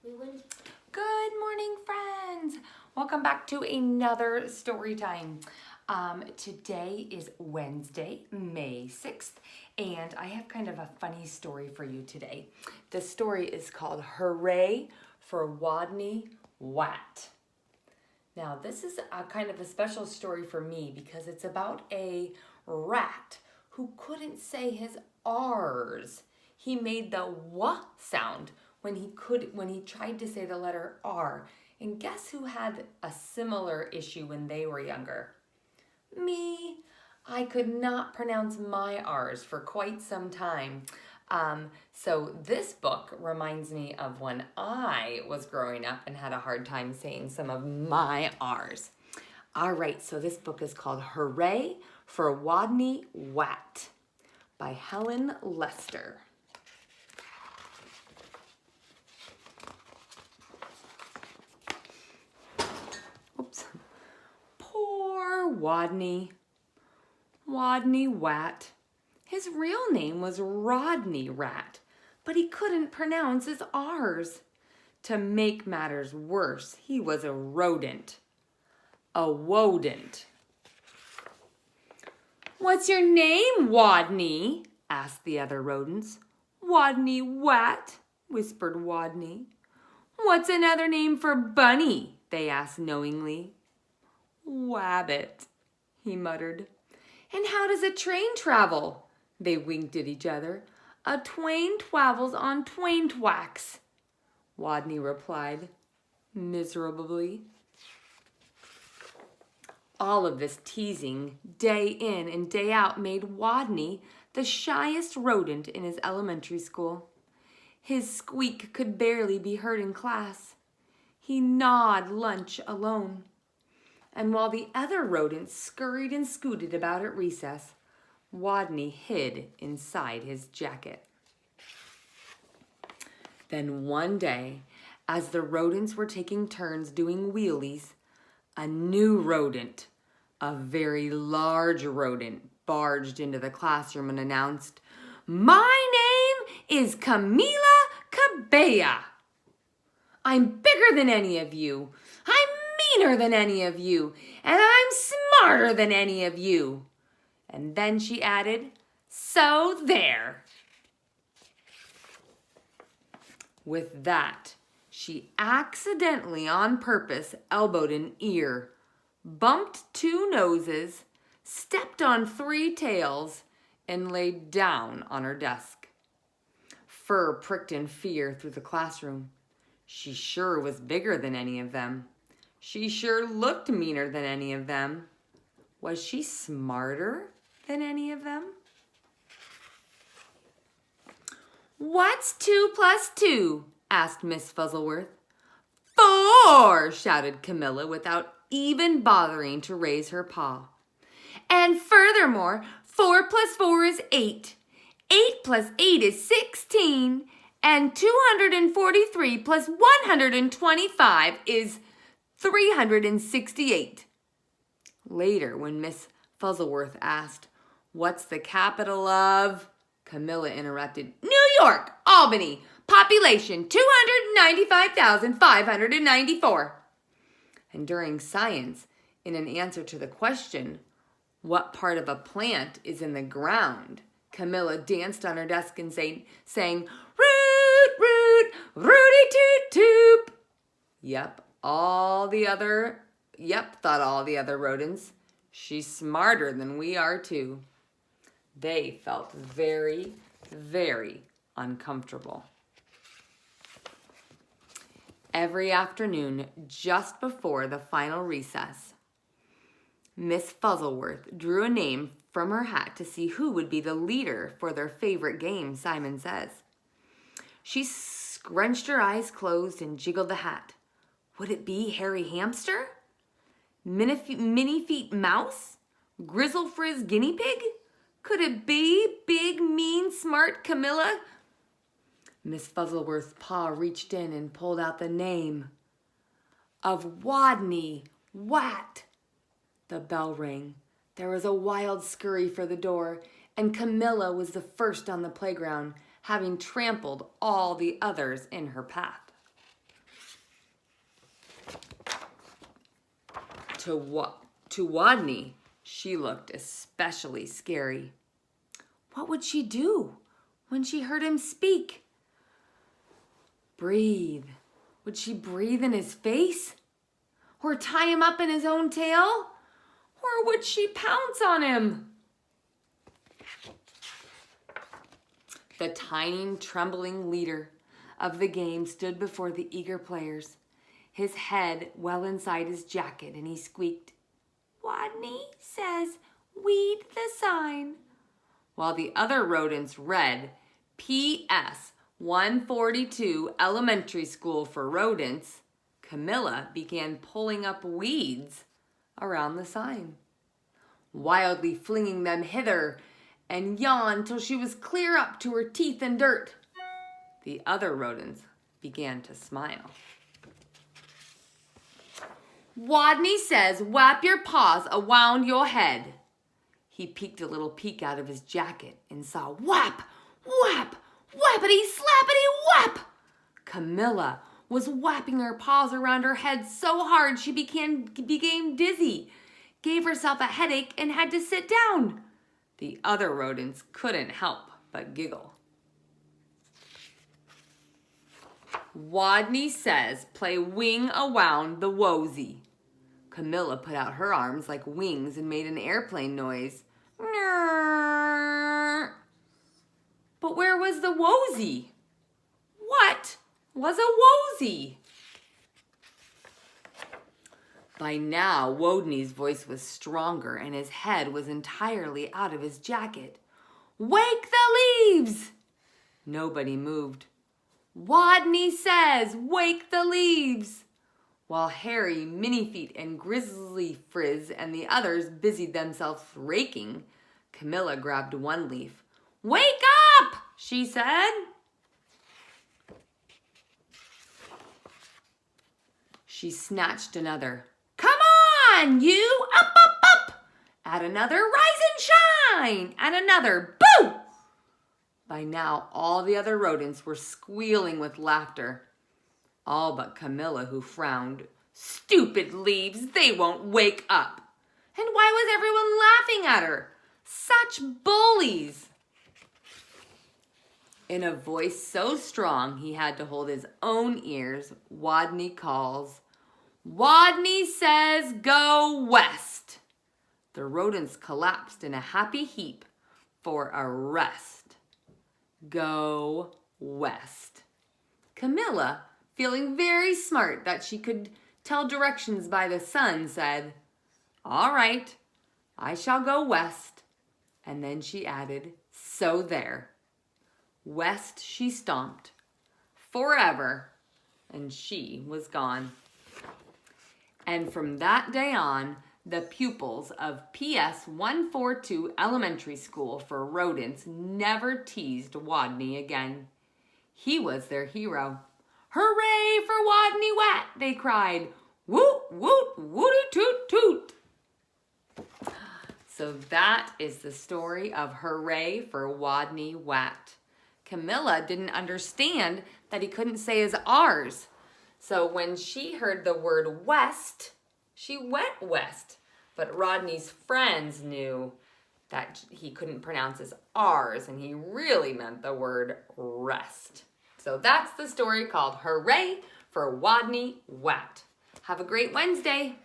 Good morning, friends. Welcome back to another story time. Today is Wednesday, May 6th, and I have kind of a funny story for you today. The story is called Hooray for Wodney Wat. Now, this is a kind of a special story for me because it's about a rat who couldn't say his R's. He made the W sound when he tried to say the letter R. And guess who had a similar issue when they were younger? Me. I could not pronounce my R's for quite some time. So this book reminds me of when I was growing up and had a hard time saying some of my R's. All right, so this book is called Hooray for Wodney Wat by Helen Lester. Oops. Poor Wodney Wat. His real name was Rodney Rat, but he couldn't pronounce his R's. To make matters worse, he was a rodent. A wodent. "What's your name, Wodney?" asked the other rodents. "Wodney Wat," whispered Wodney. "What's another name for bunny?" they asked knowingly. "Wabbit," he muttered. "And how does a train travel?" They winked at each other. "A twain twavels on twain twacks," Wodney replied miserably. All of this teasing, day in and day out, made Wodney the shyest rodent in his elementary school. His squeak could barely be heard in class. He gnawed lunch alone. And while the other rodents scurried and scooted about at recess, Wodney hid inside his jacket. Then one day, as the rodents were taking turns doing wheelies, a new rodent, a very large rodent, barged into the classroom and announced, "My name is Camila Cabella. I'm bigger than any of you. I'm meaner than any of you. And I'm smarter than any of you." And then she added, "So there." With that, she accidentally, on purpose, elbowed an ear, bumped two noses, stepped on three tails, and lay down on her desk. Fur pricked in fear through the classroom. She sure was bigger than any of them. She sure looked meaner than any of them. Was she smarter than any of them? "What's 2 plus 2? Asked Miss Fuzzleworth. "4, shouted Camilla without even bothering to raise her paw. "And furthermore, 4 plus 4 is 8. 8 plus 8 is 16. And 243 plus 125 is 368. Later, when Miss Fuzzleworth asked, "What's the capital of?" Camilla interrupted, "New York, Albany, population 295,594. And during science, in an answer to the question, "What part of a plant is in the ground?" Camilla danced on her desk and sang, "Root, root, rooty toot toot." Thought all the other rodents. She's smarter than we are too. They felt very, very uncomfortable. Every afternoon, just before the final recess, Miss Fuzzleworth drew a name from her hat to see who would be the leader for their favorite game, Simon Says. She scrunched her eyes closed and jiggled the hat. Would it be Hairy Hamster? Minnie Feet Mouse? Grizzle Frizz Guinea Pig? Could it be big, mean, smart Camilla? Miss Fuzzleworth's paw reached in and pulled out the name of Wodney Wat. The bell rang. There was a wild scurry for the door, and Camilla was the first on the playground, having trampled all the others in her path. to Wodney, she looked especially scary. What would she do when she heard him speak? Breathe. Would she breathe in his face? Or tie him up in his own tail? Or would she pounce on him? The tiny, trembling leader of the game stood before the eager players, his head well inside his jacket, and he squeaked, "Wodney says, weed the sign." While the other rodents read, "P.S. 142 Elementary School for Rodents," Camilla began pulling up weeds around the sign, wildly flinging them hither and yon till she was clear up to her teeth in dirt. The other rodents began to smile. "Wodney says, wap your paws around your head." He peeked a little peek out of his jacket and saw whap, whap, whappity, slappity, whap. Camilla was whapping her paws around her head so hard she became dizzy, gave herself a headache, and had to sit down. The other rodents couldn't help but giggle. "Wodney says, play wing around the wosy." Camilla put out her arms like wings and made an airplane noise. But where was the wosy? What was a wosy? By now, Wodney's voice was stronger and his head was entirely out of his jacket. "Wake the leaves!" Nobody moved. "Wodney says, wake the leaves!" While Harry, Minifeet, and Grizzly Frizz and the others busied themselves raking, Camilla grabbed one leaf. "Wake up!" she said. She snatched another. "Come on, you! Up, up, up!" Add another, "Rise and shine!" And another, "Boo!" By now, all the other rodents were squealing with laughter. All but Camilla, who frowned. "Stupid leaves, they won't wake up." And why was everyone laughing at her? Such bullies! In a voice so strong he had to hold his own ears, Wodney calls, "Wodney says go west." The rodents collapsed in a happy heap for a rest. Go west. Camilla, feeling very smart that she could tell directions by the sun, said, "All right, I shall go west." And then she added, "So there." West she stomped, forever, and she was gone. And from that day on, the pupils of PS 142 Elementary School for Rodents never teased Wodney again. He was their hero. "Hooray for Wodney Wat!" they cried. "Woot, woot, wooty toot toot." So that is the story of Hooray for Wodney Wat. Camilla didn't understand that he couldn't say his R's. So when she heard the word west, she went west. But Rodney's friends knew that he couldn't pronounce his R's and he really meant the word rest. So that's the story called Hooray for Wodney Wat. Have a great Wednesday.